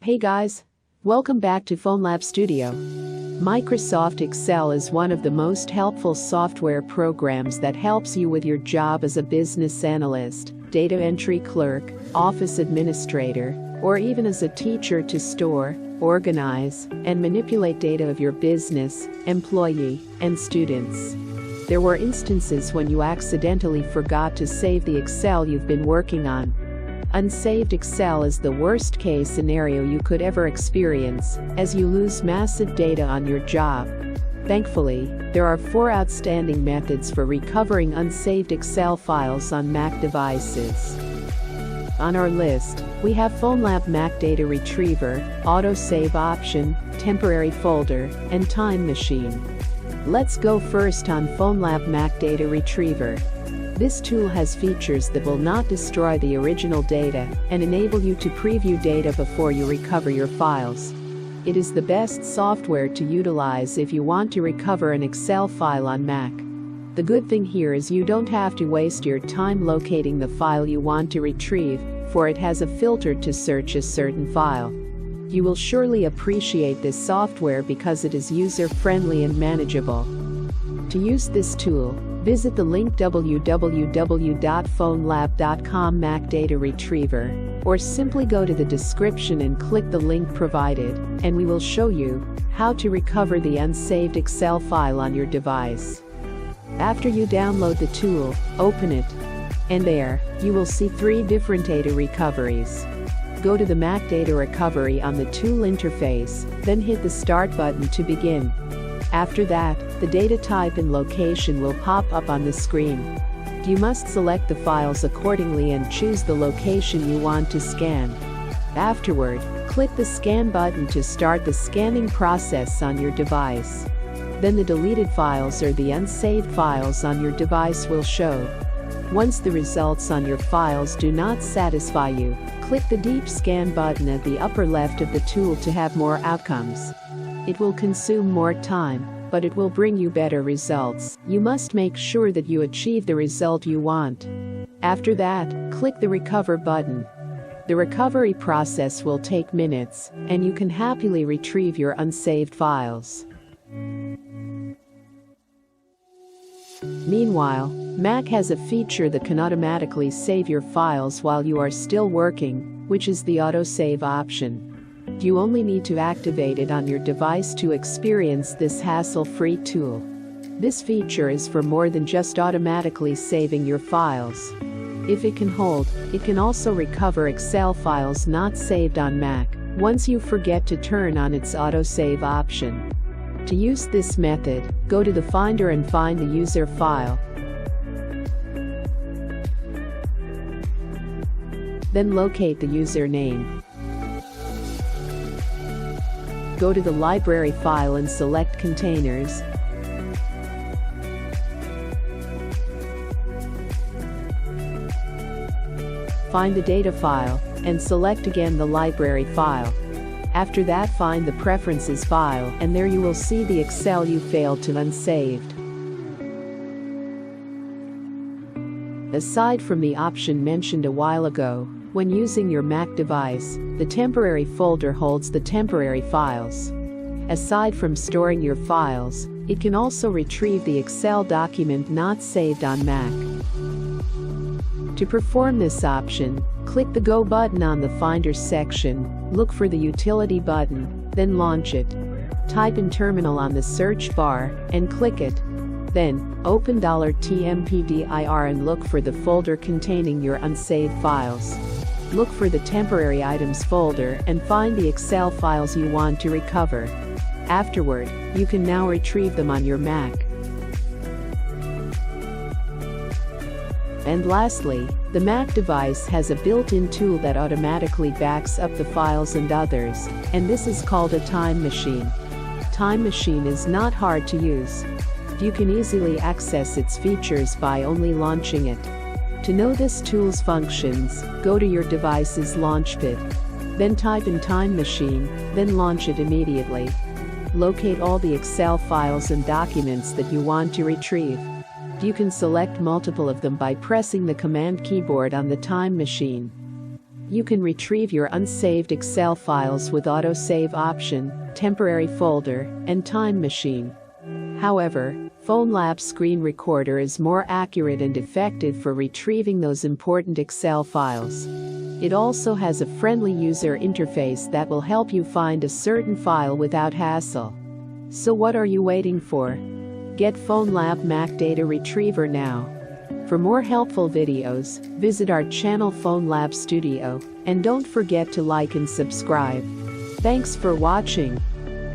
Hey guys! Welcome back to FoneLab Studio. Microsoft Excel is one of the most helpful software programs that helps you with your job as a business analyst, data entry clerk, office administrator, or even as a teacher to store, organize, and manipulate data of your business, employee, and students. There were instances when you accidentally forgot to save the Excel you've been working on. Unsaved Excel is the worst-case scenario you could ever experience, as you lose massive data on your job. Thankfully, there are 4 outstanding methods for recovering unsaved Excel files on Mac devices. On our list, we have FoneLab Mac Data Retriever, AutoSave Option, Temporary Folder, and Time Machine. Let's go first on FoneLab Mac Data Retriever. This tool has features that will not destroy the original data and enable you to preview data before you recover your files. It is the best software to utilize if you want to recover an Excel file on Mac. The good thing here is you don't have to waste your time locating the file you want to retrieve, for it has a filter to search a certain file. You will surely appreciate this software because it is user-friendly and manageable. To use this tool, visit the link www.fonelab.com Mac Data Retriever, or simply go to the description and click the link provided, and we will show you how to recover the unsaved Excel file on your device. After you download the tool, open it, and there, you will see 3 different data recoveries. Go to the Mac Data Recovery on the tool interface, then hit the Start button to begin. After that, the data type and location will pop up on the screen. You must select the files accordingly and choose the location you want to scan. Afterward, click the Scan button to start the scanning process on your device. Then the deleted files or the unsaved files on your device will show. Once the results on your files do not satisfy you, click the Deep Scan button at the upper left of the tool to have more outcomes. It will consume more time, but it will bring you better results. You must make sure that you achieve the result you want. After that, click the Recover button. The recovery process will take minutes, and you can happily retrieve your unsaved files. Meanwhile, Mac has a feature that can automatically save your files while you are still working, which is the AutoSave option. You only need to activate it on your device to experience this hassle-free tool. This feature is for more than just automatically saving your files. If it can hold, it can also recover Excel files not saved on Mac, once you forget to turn on its AutoSave option. To use this method, go to the Finder and find the user file. Then locate the username. Go to the library file and select Containers. Find the data file, and select again the library file. After that, find the Preferences file, and there you will see the Excel you failed to unsaved. Aside from the option mentioned a while ago, when using your Mac device, the temporary folder holds the temporary files. Aside from storing your files, it can also retrieve the Excel document not saved on Mac. To perform this option, click the Go button on the Finder section, look for the Utility button, then launch it. Type in Terminal on the search bar, and click it. Then, open $TMPDIR and look for the folder containing your unsaved files. Look for the Temporary Items folder and find the Excel files you want to recover. Afterward, you can now retrieve them on your Mac. And lastly, the Mac device has a built-in tool that automatically backs up the files and others, and this is called a Time Machine. Time Machine is not hard to use. You can easily access its features by only launching it. To know this tool's functions, go to your device's Launchpad. Then type in Time Machine, then launch it immediately. Locate all the Excel files and documents that you want to retrieve. You can select multiple of them by pressing the command keyboard on the Time Machine. You can retrieve your unsaved Excel files with AutoSave Option, Temporary Folder, and Time Machine. However, FoneLab Screen Recorder is more accurate and effective for retrieving those important Excel files. It also has a friendly user interface that will help you find a certain file without hassle. So what are you waiting for? Get FoneLab Mac Data Retriever now. For more helpful videos, visit our channel FoneLab Studio, and don't forget to like and subscribe. Thanks for watching.